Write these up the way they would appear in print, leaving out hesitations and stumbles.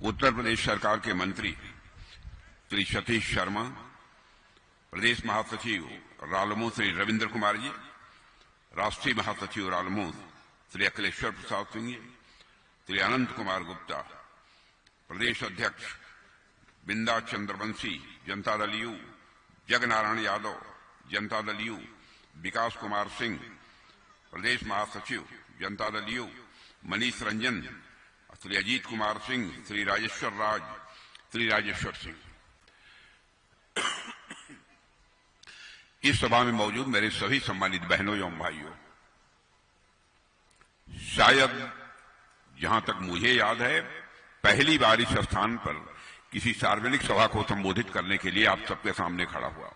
उत्तर प्रदेश सरकार के मंत्री श्री सतीश शर्मा, प्रदेश महासचिव रालोमो श्री रविंद्र कुमार जी, राष्ट्रीय महासचिव रालोमो श्री अखिलेश्वर प्रसाद सिंह जी, श्री अनंत कुमार गुप्ता, प्रदेश अध्यक्ष बिंदा चंद्रवंशी जनता दल यू, जगनारायण यादव जनता दल यू, विकास कुमार सिंह प्रदेश महासचिव जनता दल यू, मनीष रंजन, श्री अजीत कुमार सिंह, श्री राजेश्वर राज, श्री राजेश्वर सिंह। इस सभा में मौजूद मेरे सभी सम्मानित बहनों एवं भाइयों, शायद जहां तक मुझे याद है पहली बार इस स्थान पर किसी सार्वजनिक सभा को संबोधित करने के लिए आप सबके सामने खड़ा हुआ।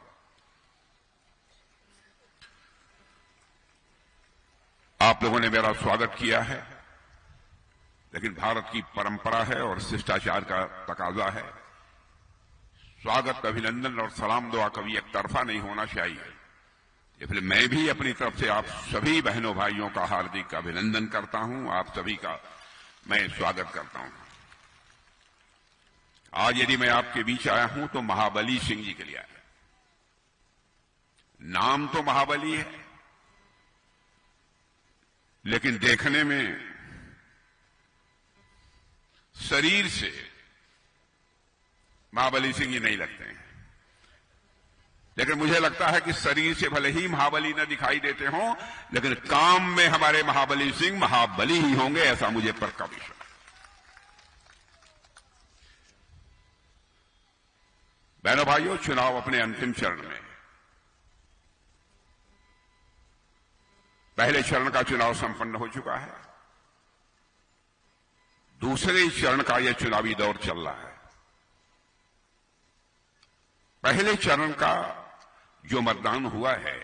आप लोगों ने मेरा स्वागत किया है, लेकिन भारत की परंपरा है और शिष्टाचार का तकाजा है, स्वागत, अभिनंदन और सलाम दुआ कभी एक तरफा नहीं होना चाहिए। इसलिए मैं भी अपनी तरफ से आप सभी बहनों भाइयों का हार्दिक अभिनंदन करता हूं, आप सभी का मैं स्वागत करता हूं। आज यदि मैं आपके बीच आया हूं तो महाबली सिंह जी के लिए आया। नाम तो महाबली है, लेकिन देखने में शरीर से महाबली सिंह जी नहीं लगते हैं, लेकिन मुझे लगता है कि शरीर से भले ही महाबली न दिखाई देते हों, लेकिन काम में हमारे महाबली सिंह महाबली ही होंगे, ऐसा मुझे पक्का विश्वास। बहनों भाइयों, चुनाव अपने अंतिम चरण में, पहले चरण का चुनाव संपन्न हो चुका है, दूसरे चरण का यह चुनावी दौर चल रहा है। पहले चरण का जो मतदान हुआ है,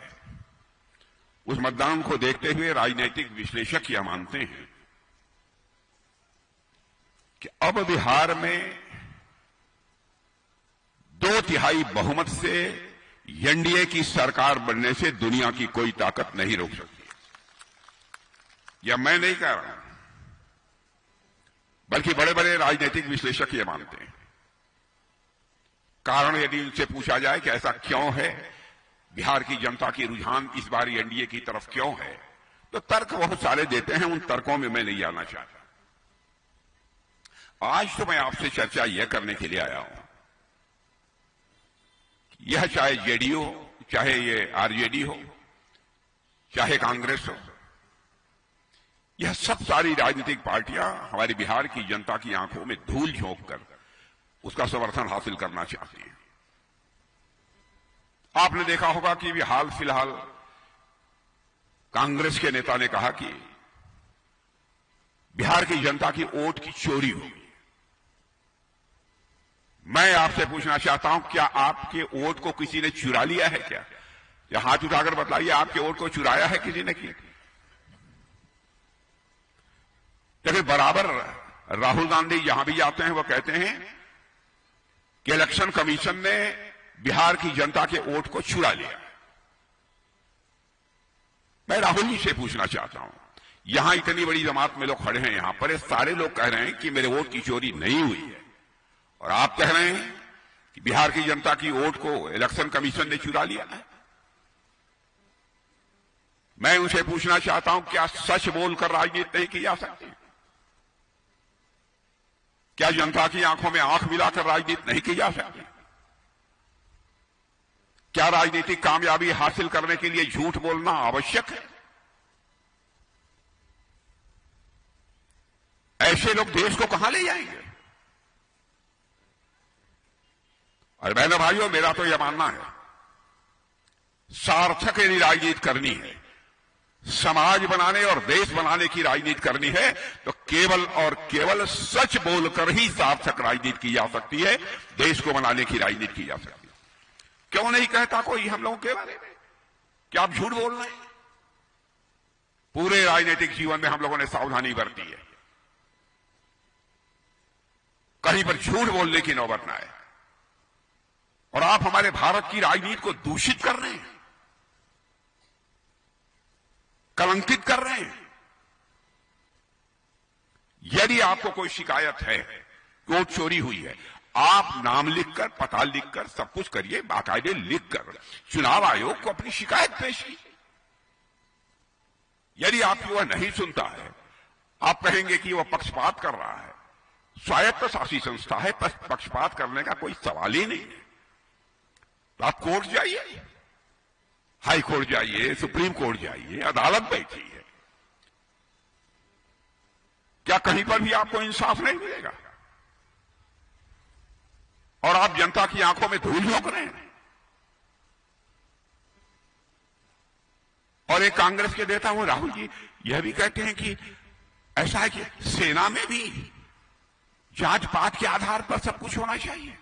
उस मतदान को देखते हुए राजनीतिक विश्लेषक यह मानते हैं कि अब बिहार में 2/3 बहुमत से एनडीए की सरकार बनने से दुनिया की कोई ताकत नहीं रोक सकती। यह मैं नहीं कह रहा हूं, बल्कि बड़े बड़े राजनीतिक विश्लेषक ये मानते हैं। कारण यदि उनसे पूछा जाए कि ऐसा क्यों है, बिहार की जनता की रुझान इस बार एनडीए की तरफ क्यों है, तो तर्क बहुत सारे देते हैं, उन तर्कों में मैं नहीं जाना चाहता। आज तो मैं आपसे चर्चा यह करने के लिए आया हूं, यह चाहे जेडीयू हो, चाहे ये आरजेडी हो, चाहे कांग्रेस हो, यह सब सारी राजनीतिक पार्टियां हमारी बिहार की जनता की आंखों में धूल झोंक कर उसका समर्थन हासिल करना चाहती हैं। आपने देखा होगा कि भी हाल फिलहाल कांग्रेस के नेता ने कहा कि बिहार की जनता की वोट की चोरी हुई। मैं आपसे पूछना चाहता हूं, क्या आपके वोट को किसी ने चुरा लिया है क्या? या हाथ उठाकर बताइए, आपके वोट को चुराया है किसी ने किया? देखिए, बराबर राहुल गांधी जहां भी जाते हैं वो कहते हैं कि इलेक्शन कमीशन ने बिहार की जनता के वोट को चुरा लिया। मैं राहुल जी से पूछना चाहता हूं, यहां इतनी बड़ी जमात में लोग खड़े हैं, यहां पर सारे लोग कह रहे हैं कि मेरे वोट की चोरी नहीं हुई है, और आप कह रहे हैं कि बिहार की जनता की वोट को इलेक्शन कमीशन ने चुरा लिया है। मैं उनसे पूछना चाहता हूं, क्या सच बोलकर राजनीति नहीं की जा सकती? क्या जनता की आंखों में आंख मिलाकर राजनीति नहीं की जा सकती? क्या राजनीतिक कामयाबी हासिल करने के लिए झूठ बोलना आवश्यक है? ऐसे लोग देश को कहां ले जाएंगे? और बहनों भाइयों, मेरा तो यह मानना है, सार्थक यदि राजनीति करनी है, समाज बनाने और देश बनाने की राजनीति करनी है, तो केवल और केवल सच बोलकर ही सार्थक राजनीति की जा सकती है, देश को बनाने की राजनीति की जा सकती है। क्यों नहीं कहता कोई हम लोगों के बारे में कि आप झूठ बोल रहे हैं? पूरे राजनीतिक जीवन में हम लोगों ने सावधानी बरती है, कहीं पर झूठ बोलने की नौबत ना आए। और आप हमारे भारत की राजनीति को दूषित कर रहे हैं, कलंकित कर रहे हैं। यदि आपको कोई शिकायत है, वोट चोरी हुई है। आप नाम लिखकर, पता लिखकर, सब कुछ करिए, बाकायदे लिखकर चुनाव आयोग को अपनी शिकायत पेश की। यदि आपकी वह नहीं सुनता है, आप कहेंगे कि वह पक्षपात कर रहा है, स्वायत्त शासी संस्था है, पक्षपात करने का कोई सवाल ही नहीं है, तो आप कोर्ट जाइए, हाई कोर्ट जाइए, सुप्रीम कोर्ट जाइए, अदालत बैठी है। क्या कहीं पर भी आपको इंसाफ नहीं मिलेगा? और आप जनता की आंखों में धूल झोंक रहे हैं। और एक कांग्रेस के नेता वो राहुल जी यह भी कहते हैं कि ऐसा है कि सेना में भी जांच पात के आधार पर सब कुछ होना चाहिए।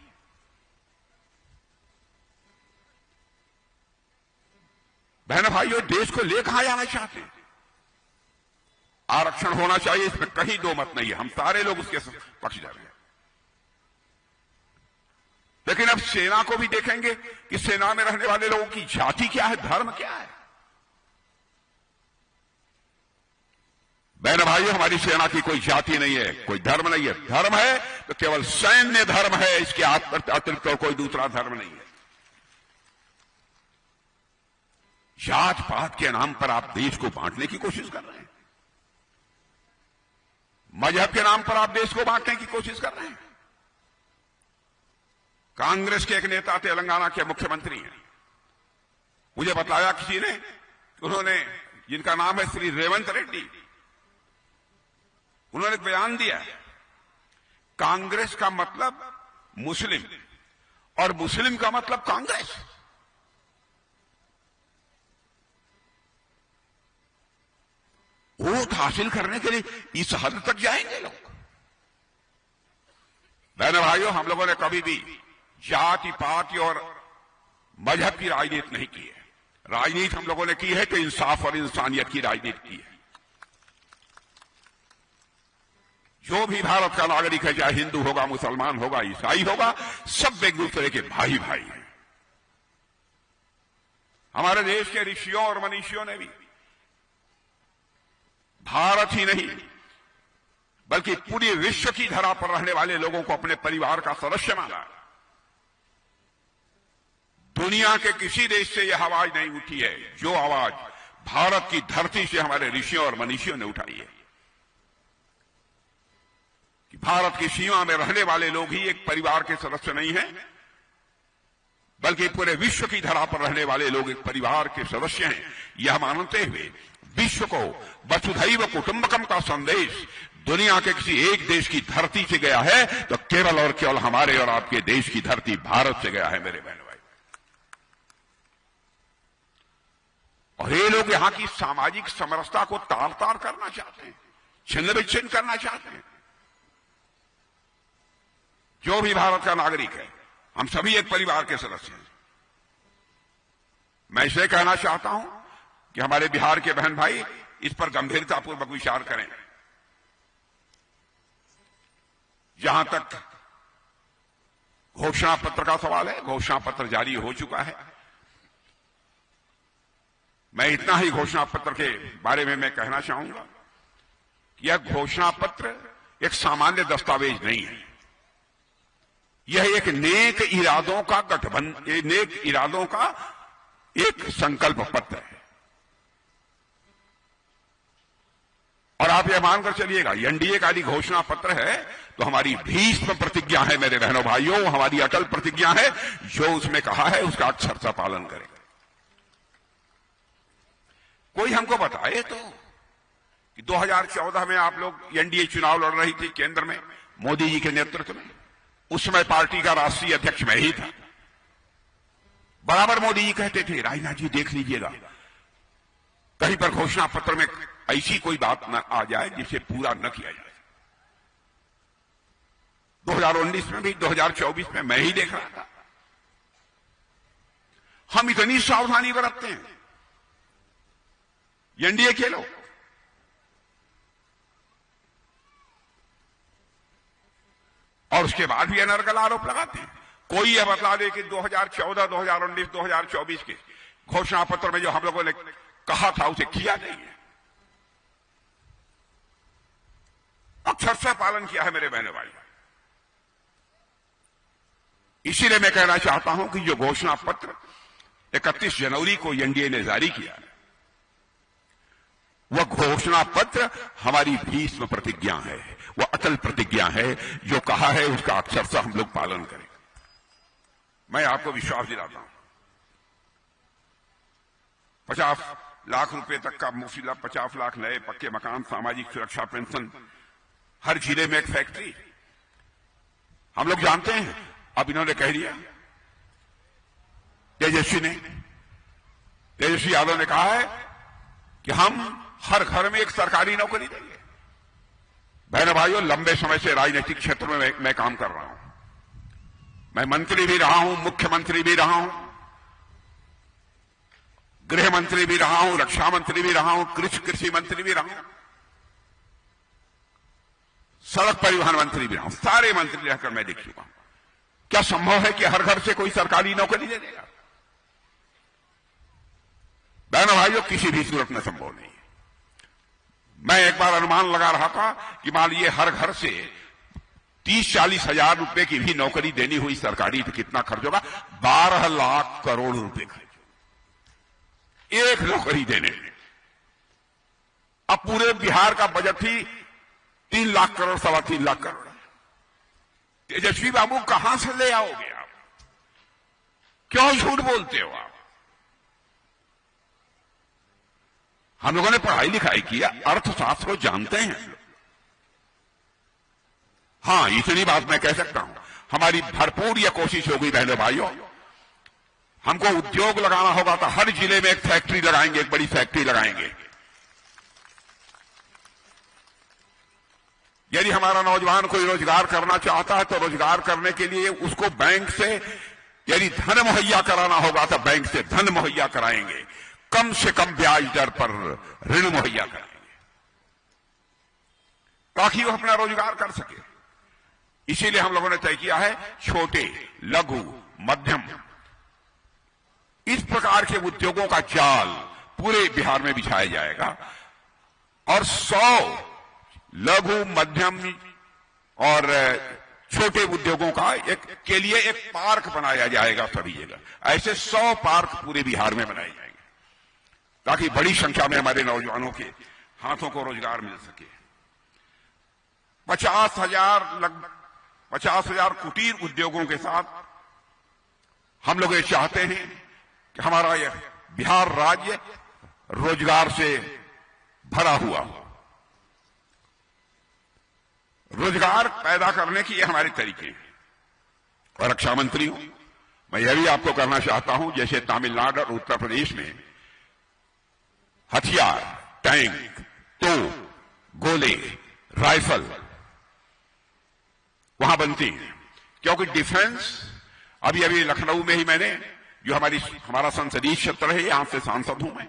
बहन भाइयों, देश को ले कहां जाना चाहते हैं? आरक्षण होना चाहिए, इसमें कहीं दो मत नहीं है, हम सारे लोग उसके पक्षधर हैं। लेकिन अब सेना को भी देखेंगे कि सेना में रहने वाले लोगों की जाति क्या है, धर्म क्या है। बहन भाइयों, हमारी सेना की कोई जाति नहीं है, कोई धर्म नहीं है। धर्म है तो केवल सैन्य धर्म है, इसके अतिरिक्त और कोई दूसरा धर्म नहीं है। जात पात के नाम पर आप देश को बांटने की कोशिश कर रहे हैं, मजहब के नाम पर आप देश को बांटने की कोशिश कर रहे हैं। कांग्रेस के एक नेता तेलंगाना के मुख्यमंत्री हैं, मुझे बताया किसी ने, उन्होंने, जिनका नाम है श्री रेवंत रेड्डी, उन्होंने बयान दिया कांग्रेस का मतलब मुस्लिम और मुस्लिम का मतलब कांग्रेस। वोट हासिल करने के लिए इस हद तक जाएंगे लोग। बहन भाइयों, हम लोगों ने कभी भी जाति पाति और मजहब की राजनीति नहीं की है। राजनीति हम लोगों ने की है तो इंसाफ और इंसानियत की राजनीति की है। जो भी भारत का नागरिक है, चाहे हिंदू होगा, मुसलमान होगा, ईसाई होगा, सब एक दूसरे के भाई भाई हैं। हमारे देश के ऋषियों और मनीषियों ने भी भारत ही नहीं बल्कि पूरे विश्व की धरा पर रहने वाले लोगों को अपने परिवार का सदस्य माना। दुनिया के किसी देश से यह आवाज नहीं उठी है जो आवाज भारत की धरती से हमारे ऋषियों और मनीषियों ने उठाई है कि भारत की सीमा में रहने वाले लोग ही एक परिवार के सदस्य नहीं हैं, बल्कि पूरे विश्व की धरा पर रहने वाले लोग एक परिवार के सदस्य हैं। यह मानते हुए विश्व को वसुधैव कुटुंबकम का संदेश दुनिया के किसी एक देश की धरती से गया है तो केवल और केवल हमारे और आपके देश की धरती भारत से गया है। मेरे बहन भाई, और ये लोग यहां की सामाजिक समरसता को तार तार करना चाहते हैं, छिन्न विच्छिन्न करना चाहते हैं। जो भी भारत का नागरिक है, हम सभी एक परिवार के सदस्य हैं। मैं इसे कहना चाहता हूं कि हमारे बिहार के बहन भाई इस पर गंभीरतापूर्वक विचार करें। जहां तक घोषणा पत्र का सवाल है, घोषणा पत्र जारी हो चुका है। मैं इतना ही घोषणा पत्र के बारे में मैं कहना चाहूंगा कि यह घोषणा पत्र एक सामान्य दस्तावेज नहीं है। यह एक नेक इरादों का गठबंधन, नेक इरादों का एक संकल्प पत्र है। और आप यह मानकर चलिएगा, एनडीए का यदि घोषणा पत्र है तो हमारी भीष्म प्रतिज्ञा है मेरे बहनों भाइयों, हमारी अटल प्रतिज्ञा है, जो उसमें कहा है उसका अक्षरशः पालन करेंगे। कोई हमको बताए तो कि 2014 में आप लोग एनडीए चुनाव लड़ रही थी केंद्र में मोदी जी के नेतृत्व में, उस समय पार्टी का राष्ट्रीय अध्यक्ष मैं ही था। बराबर मोदी जी कहते थे, राजनाथ जी देख लीजिएगा कहीं पर घोषणा पत्र में ऐसी कोई बात न आ जाए जिसे पूरा न किया जाए। 2019 में भी, 2024 में मैं ही देख रहा था। हम इतनी सावधानी बरतते हैं एनडीए के लोग, और उसके बाद भी अनर्गल आरोप लगाते हैं। कोई यह बतला दे कि 2014, 2019, 2024 के घोषणा पत्र में जो हम लोगों ने कहा था उसे किया नहीं है। अक्षरशः पालन किया है मेरे बहनों भाई। इसीलिए मैं कहना चाहता हूं कि जो घोषणा पत्र 31 जनवरी को एनडीए ने जारी किया, वह घोषणा पत्र हमारी भीष्म प्रतिज्ञा है, वह अटल प्रतिज्ञा है। जो कहा है उसका अक्षरशः हम लोग पालन करें। मैं आपको विश्वास दिलाता हूं, 50 लाख रुपए तक का मुफ्त इलाज, 50 लाख नए पक्के मकान, सामाजिक सुरक्षा पेंशन, हर जिले में एक फैक्ट्री। हम लोग जानते हैं, अब इन्होंने कह दिया, तेजस्वी यादव ने कहा है कि हम हर घर में एक सरकारी नौकरी देंगे। बहनों भाइयों, लंबे समय से राजनीतिक क्षेत्र में मैं काम कर रहा हूं। मैं मंत्री भी रहा हूं, मुख्यमंत्री भी रहा हूं, गृह मंत्री भी रहा हूं, रक्षा मंत्री भी रहा हूं, कृषि मंत्री भी रहा हूं, सड़क परिवहन मंत्री भी रहा हूं। सारे मंत्री रहकर मैं देख चुका हूं। क्या संभव है कि हर घर से कोई सरकारी नौकरी दे देगा? बहनों भाइयों, किसी भी सूरत में संभव नहीं है। मैं एक बार अनुमान लगा रहा था कि मान लीजिए हर घर से 30-40 हजार रुपए की भी नौकरी देनी हुई सरकारी, तो कितना खर्च होगा? 12 लाख करोड़ रुपए खर्च होगा एक नौकरी देने में। अब पूरे बिहार का बजट ही 3 लाख करोड़, 3.25 लाख करोड़। तेजस्वी बाबू, कहां से ले आओगे आप? क्यों झूठ बोलते हो आप? हम लोगों ने पढ़ाई लिखाई किया, अर्थशास्त्र को जानते हैं। हां, इतनी बात मैं कह सकता हूं, हमारी भरपूर यह कोशिश होगी बहनों भाइयों, हमको उद्योग लगाना होगा तो हर जिले में एक फैक्ट्री लगाएंगे, एक बड़ी फैक्ट्री लगाएंगे। यदि हमारा नौजवान कोई रोजगार करना चाहता है तो रोजगार करने के लिए उसको बैंक से यदि धन मुहैया कराना होगा तो बैंक से धन मुहैया कराएंगे, कम से कम ब्याज दर पर ऋण मुहैया कराएंगे, ताकि वो अपना रोजगार कर सके। इसीलिए हम लोगों ने तय किया है, छोटे, लघु, मध्यम, इस प्रकार के उद्योगों का जाल पूरे बिहार में बिछाया जाएगा और 100 लघु, मध्यम और छोटे उद्योगों का के लिए एक पार्क बनाया जाएगा सभी जगह। ऐसे 100 पार्क पूरे बिहार में बनाए जाएंगे, ताकि बड़ी संख्या में हमारे नौजवानों के हाथों को रोजगार मिल सके। 50,000 कुटीर उद्योगों के साथ हम लोग ये चाहते हैं कि हमारा यह बिहार राज्य रोजगार से भरा हुआ हो। रोजगार पैदा करने के ये हमारे तरीके हैं। और रक्षा मंत्री हूं, मैं यह भी आपको करना चाहता हूं, जैसे तमिलनाडु और उत्तर प्रदेश में हथियार, टैंक, तोप, गोले, राइफल वहां बनती हैं, क्योंकि डिफेंस, अभी लखनऊ में ही मैंने, जो हमारा संसदीय क्षेत्र है, यहां से सांसद हूं मैं,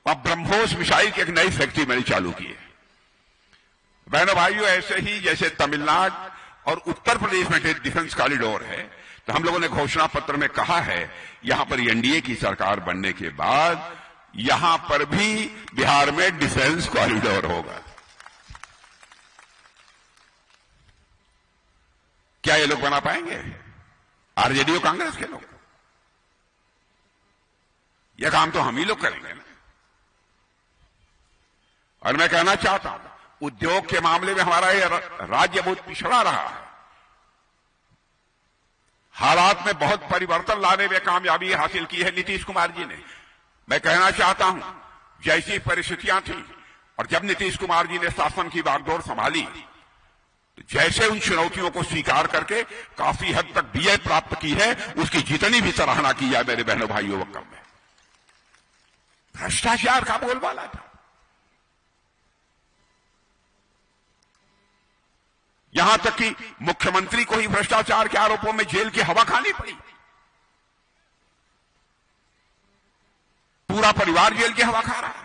वहां ब्रह्मोस मिसाइल की एक नई फैक्ट्री मैंने चालू की है। बहनों भाइयों, ऐसे ही जैसे तमिलनाडु और उत्तर प्रदेश में डिफेंस कॉरिडोर है, तो हम लोगों ने घोषणा पत्र में कहा है, यहां पर एनडीए की सरकार बनने के बाद यहां पर भी बिहार में डिफेंस कॉरिडोर होगा। क्या ये लोग बना पाएंगे? आरजेडी और कांग्रेस के लोग? यह काम तो हम ही लोग करेंगे ना। और मैं कहना चाहता हूं, उद्योग के मामले में हमारा यह राज्य बहुत पिछड़ा रहा है। हालात में बहुत परिवर्तन लाने में कामयाबी हासिल की है नीतीश कुमार जी ने। मैं कहना चाहता हूं, जैसी परिस्थितियां थी और जब नीतीश कुमार जी ने शासन की बागडोर संभाली, तो जैसे उन चुनौतियों को स्वीकार करके काफी हद तक विजय प्राप्त की है, उसकी जितनी भी सराहना की जाए मेरे बहनों भाइयों, वो कम है। भ्रष्टाचार का बोलबाला था। यहां तक कि मुख्यमंत्री को ही भ्रष्टाचार के आरोपों में जेल की हवा खानी पड़ी। पूरा परिवार जेल की हवा खा रहा है।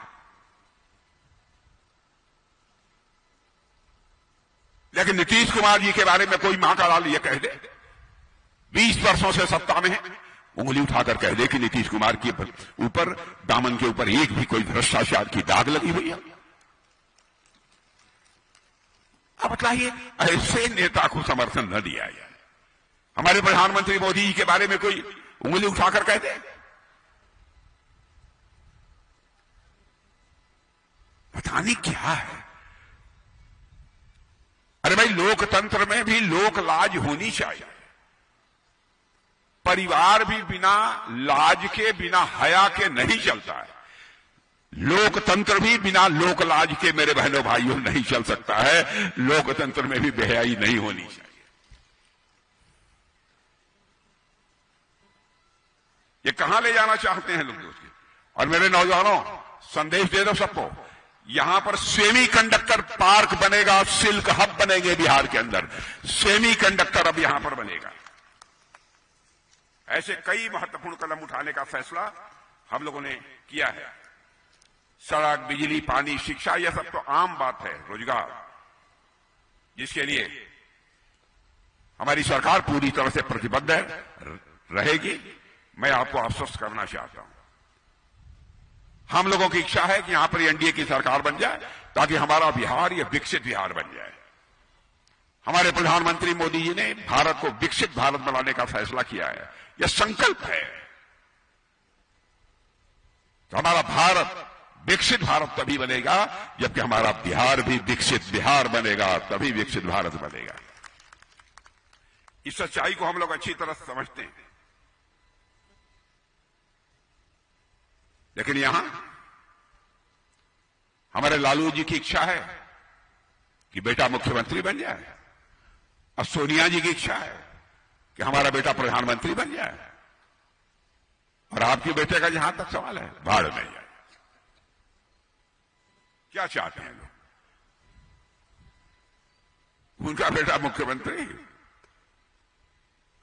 लेकिन नीतीश कुमार जी के बारे में कोई मां का लाल ये कह दे, 20 वर्षों से सत्ता में है, उंगली उठाकर कह दे कि नीतीश कुमार के ऊपर, दामन के ऊपर एक भी कोई भ्रष्टाचार की दाग लगी हुई है। अब बताइए, ऐसे नेता को समर्थन न दिया जाए। हमारे प्रधानमंत्री मोदी जी के बारे में कोई उंगली उठाकर कह दे? पता नहीं क्या है। अरे भाई, लोकतंत्र में भी लोक लाज होनी चाहिए। परिवार भी बिना लाज के, बिना हया के नहीं चलता है। लोकतंत्र भी बिना लोक लाज के, मेरे बहनों भाइयों, नहीं चल सकता है। लोकतंत्र में भी बेहयाई नहीं होनी चाहिए। ये कहां ले जाना चाहते हैं लोग दोस्तों? और मेरे नौजवानों, संदेश दे दो सबको, यहां पर सेमी कंडक्टर पार्क बनेगा, सिल्क हब बनेंगे बिहार के अंदर। सेमी कंडक्टर अब यहां पर बनेगा। ऐसे कई महत्वपूर्ण कदम उठाने का फैसला हम लोगों ने किया है। सड़क, बिजली, पानी, शिक्षा, यह सब तो आम बात है। रोजगार, जिसके लिए हमारी सरकार पूरी तरह से प्रतिबद्ध रहेगी। मैं आपको आश्वस्त करना चाहता हूं, हम लोगों की इच्छा है कि यहां पर एनडीए की सरकार बन जाए, ताकि हमारा बिहार यह विकसित बिहार बन जाए। हमारे प्रधानमंत्री मोदी जी ने भारत को विकसित भारत बनाने का फैसला किया है। यह संकल्प है। तो हमारा भारत विकसित भारत तभी बनेगा जबकि हमारा बिहार भी विकसित बिहार बनेगा, तभी विकसित भारत बनेगा। इस सच्चाई को हम लोग अच्छी तरह समझते हैं। लेकिन यहां हमारे लालू जी की इच्छा है कि बेटा मुख्यमंत्री बन जाए, और सोनिया जी की इच्छा है कि हमारा बेटा प्रधानमंत्री बन जाए, और आपके बेटे का जहां तक सवाल है, भाड़ में जाए। क्या चाहते हैं लोग? उनका बेटा मुख्यमंत्री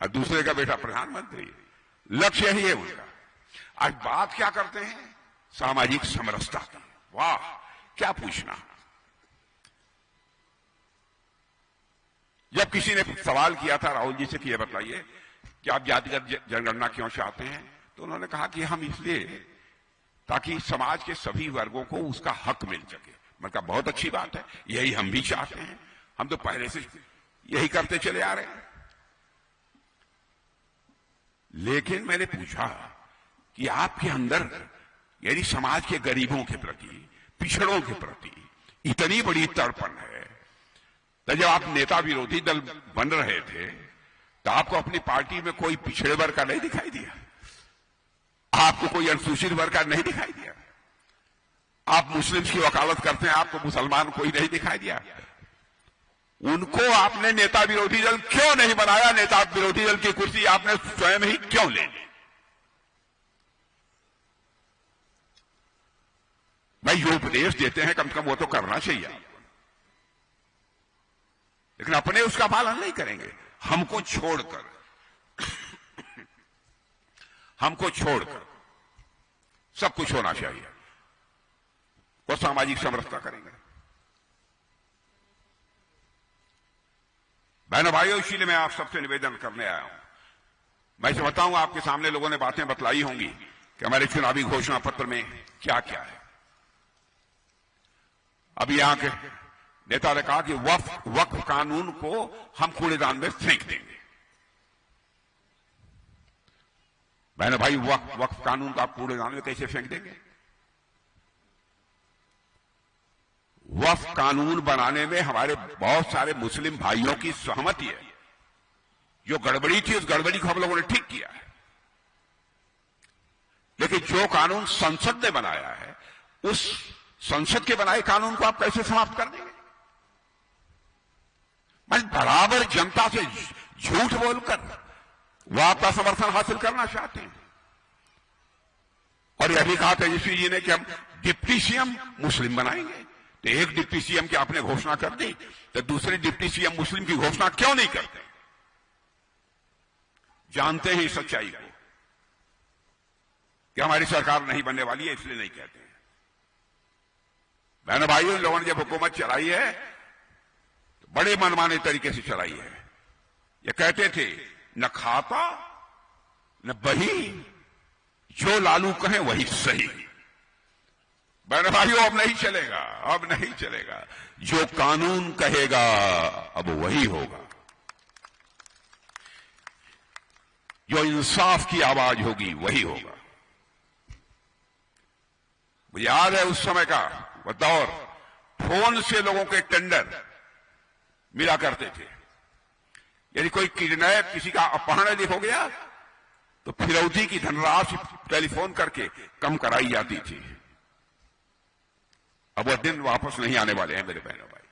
और दूसरे का बेटा प्रधानमंत्री, लक्ष्य ही है उनका। आज बात क्या करते हैं? सामाजिक समरसता की। वाह, क्या पूछना। जब किसी ने सवाल किया था राहुल जी से कि ये बताइए कि आप जातिगत जनगणना क्यों चाहते हैं, तो उन्होंने कहा कि हम इसलिए ताकि समाज के सभी वर्गों को उसका हक मिल सके। मैं कहा बहुत अच्छी बात है, यही हम भी चाहते हैं। हम तो पहले से यही करते चले आ रहे हैं। लेकिन मैंने पूछा कि आपके अंदर यानी समाज के गरीबों के प्रति, पिछड़ों के प्रति इतनी बड़ी तड़पन है, तो जब आप नेता विरोधी दल बन रहे थे तो आपको अपनी पार्टी में कोई पिछड़े वर्ग का नहीं दिखाई दिया? आपको कोई अनुसूचित वर्ग का नहीं दिखाई दिया? आप मुस्लिम की वकालत करते हैं, आपको मुसलमान कोई नहीं दिखाई दिया? उनको आपने नेता विरोधी दल क्यों नहीं बनाया? नेता विरोधी दल की कुर्सी आपने स्वयं ही क्यों ले ली? भाई, जो उपदेश देते हैं कम से कम वो तो करना चाहिए आपको। लेकिन अपने उसका पालन नहीं करेंगे। हमको छोड़कर सब कुछ होना चाहिए। वो सामाजिक समरसता करेंगे। बहनों भाइयों, इसीलिए मैं आप सबसे निवेदन करने आया हूं। मैं समझता हूं आपके सामने लोगों ने बातें बतलाई होंगी कि हमारे चुनावी घोषणा पत्र में क्या क्या है। अभी यहां के नेता ने कहा कि वक्फ कानून को हम कूड़ेदान में फेंक देंगे। बहनों भाई, वक्फ कानून को आप कूड़ेदान में कैसे फेंक देंगे? वक्फ कानून बनाने में हमारे बहुत सारे मुस्लिम भाइयों की सहमति है। जो गड़बड़ी थी, उस गड़बड़ी को हम लोगों ने ठीक किया है। लेकिन जो कानून संसद ने बनाया है, उस संसद के बनाए कानून को आप कैसे समाप्त कर देंगे? मैं बराबर जनता से झूठ बोलकर वो आपका समर्थन हासिल करना चाहते हैं। और यह भी कहा तेजस्वी जी ने कि हम डिप्टी सीएम मुस्लिम बनाएंगे। तो एक डिप्टी सीएम की आपने घोषणा कर दी, तो दूसरे डिप्टी सीएम मुस्लिम की घोषणा क्यों नहीं करते? जानते हैं इस सच्चाई को कि हमारी सरकार नहीं बनने वाली है, इसलिए नहीं कहते हैं। बहनों भाइयों, इन लोगों ने जब हुकूमत चलाई है तो बड़े मनमाने तरीके से चलाई है। ये कहते थे न खाता न बही, जो लालू कहे वही सही। बहनों भाइयों, अब नहीं चलेगा, अब नहीं चलेगा। जो कानून कहेगा अब वही होगा। जो इंसाफ की आवाज होगी वही होगा। मुझे याद है उस समय का वह दौर, फोन से लोगों के टेंडर मिला करते थे। यदि कोई किडनैप, किसी का अपहरण यदि हो गया तो फिरौती की धनराशि टेलीफोन करके कम कराई जाती थी। अब वह दिन वापस नहीं आने वाले हैं मेरे बहनों भाई।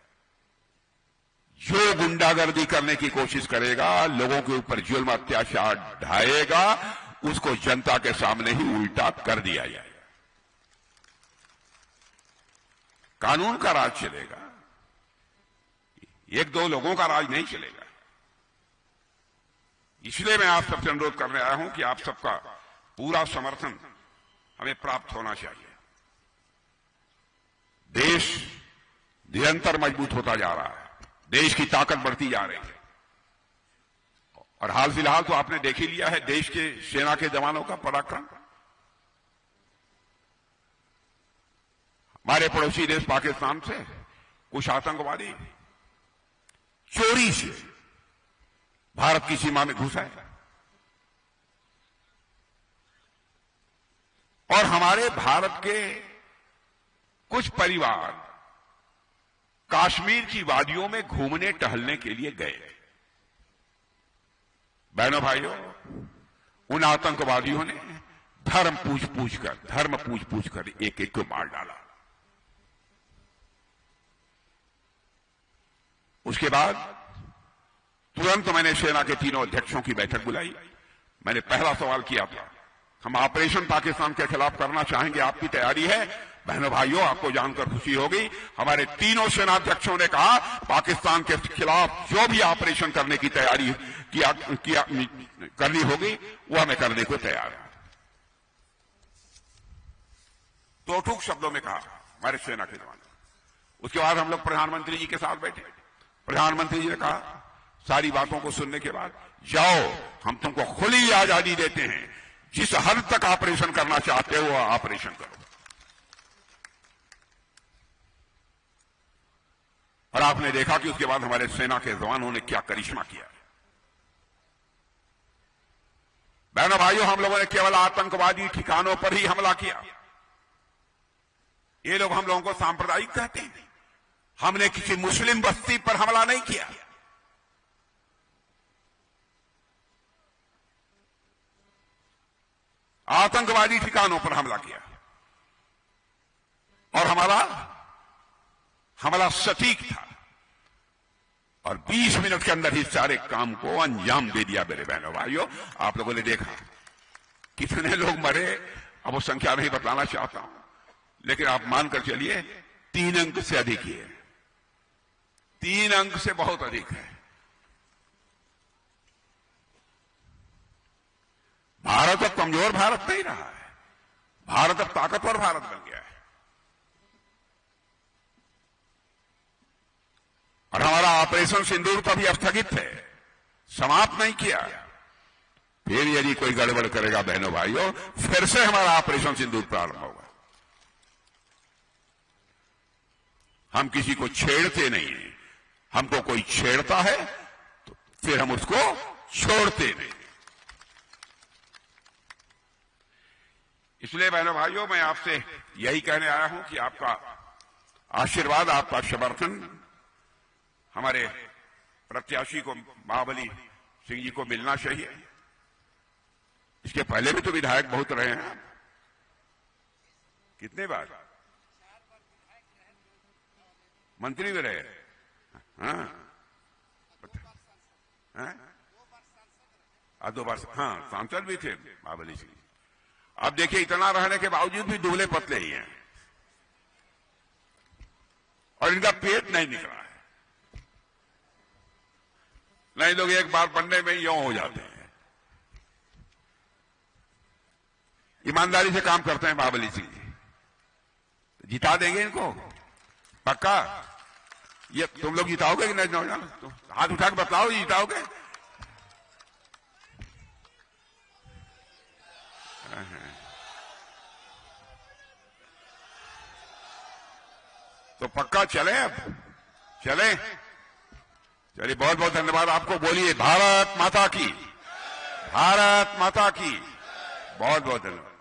जो गुंडागर्दी करने की कोशिश करेगा, लोगों के ऊपर जुल्म अत्याचार ढाएगा, उसको जनता के सामने ही उल्टा कर दिया जाएगा। कानून का राज चलेगा, एक दो लोगों का राज नहीं चलेगा। इसलिए मैं आप सबसे अनुरोध करने आया हूं कि आप सबका पूरा समर्थन हमें प्राप्त होना चाहिए। देश निरंतर मजबूत होता जा रहा है, देश की ताकत बढ़ती जा रही है। और हाल फिलहाल तो आपने देख ही लिया है देश के सेना के जवानों का पराक्रम। हमारे पड़ोसी देश पाकिस्तान से कुछ आतंकवादी चोरी से भारत की सीमा में घुस आए और हमारे भारत के कुछ परिवार कश्मीर की वादियों में घूमने टहलने के लिए गए। बहनों भाइयों, उन आतंकवादियों ने धर्म पूछ कर एक एक को मार डाला। उसके बाद तुरंत मैंने सेना के तीनों अध्यक्षों की बैठक बुलाई। मैंने पहला सवाल किया था, हम ऑपरेशन पाकिस्तान के खिलाफ करना चाहेंगे, आपकी तैयारी है? बहनों भाइयों, आपको जानकर खुशी होगी, हमारे तीनों सेनाध्यक्षों ने कहा पाकिस्तान के खिलाफ जो भी ऑपरेशन करने की तैयारी करनी होगी वो हमें करने को तैयार है। तो टूक शब्दों में कहा हमारे सेना के जवान। उसके बाद हम लोग प्रधानमंत्री जी के साथ बैठे। प्रधानमंत्री जी ने कहा सारी बातों को सुनने के बाद, जाओ हम तुमको खुली आजादी देते हैं, जिस हद तक ऑपरेशन करना चाहते हो वह ऑपरेशन करो। और आपने देखा कि उसके बाद हमारे सेना के जवानों ने क्या करिश्मा किया। बहनों भाइयों, हम लोगों ने केवल आतंकवादी ठिकानों पर ही हमला किया। ये लोग हम लोगों को सांप्रदायिक कहते हैं। हमने किसी मुस्लिम बस्ती पर हमला नहीं किया। आतंकवादी ठिकानों पर हमला किया और हमारा हमला सटीक था और 20 मिनट के अंदर ही सारे काम को अंजाम दे दिया। मेरे बहनों भाइयों, आप लोगों ने देखा कितने लोग मरे, अब वो संख्या नहीं बताना चाहता हूं, लेकिन आप मानकर चलिए 3 अंक से अधिक ही है। 3 अंक से बहुत अधिक है। भारत अब कमजोर भारत नहीं रहा है, भारत अब ताकतवर भारत बन गया है। और हमारा ऑपरेशन सिंदूर तो अभी स्थगित है, समाप्त नहीं किया। फिर यदि कोई गड़बड़ करेगा बहनों भाइयों, फिर से हमारा ऑपरेशन सिंदूर प्रारंभ होगा। हम किसी को छेड़ते नहीं हैं, हमको कोई छेड़ता है तो फिर हम उसको छोड़ते नहीं। इसलिए बहनों भाइयों, मैं आपसे यही कहने आया हूं कि आपका आशीर्वाद, आपका समर्थन हमारे प्रत्याशी को, महाबली सिंह जी को मिलना चाहिए। इसके पहले भी तो विधायक बहुत रहे हैं। कितने बार मंत्री भी रहे? हाँ, 2 बार हाँ सांसद भी थे महाबली सिंह। अब देखिए, इतना रहने के बावजूद भी दुबले पतले ही हैं और इनका पेट नहीं निकला है। नहीं, लोग एक बार पढ़ने में यूं हो जाते हैं। ईमानदारी से काम करते हैं महाबली सिंह जी, जिता देंगे इनको पक्का। ये तुम लोग जिताओगे कि नहीं? तो हाथ उठा के बताओ, जिताओगे? तो पक्का चले, अब चले। चलिए, बहुत बहुत धन्यवाद आपको। बोलिए भारत माता की। भारत माता की बहुत बहुत धन्यवाद।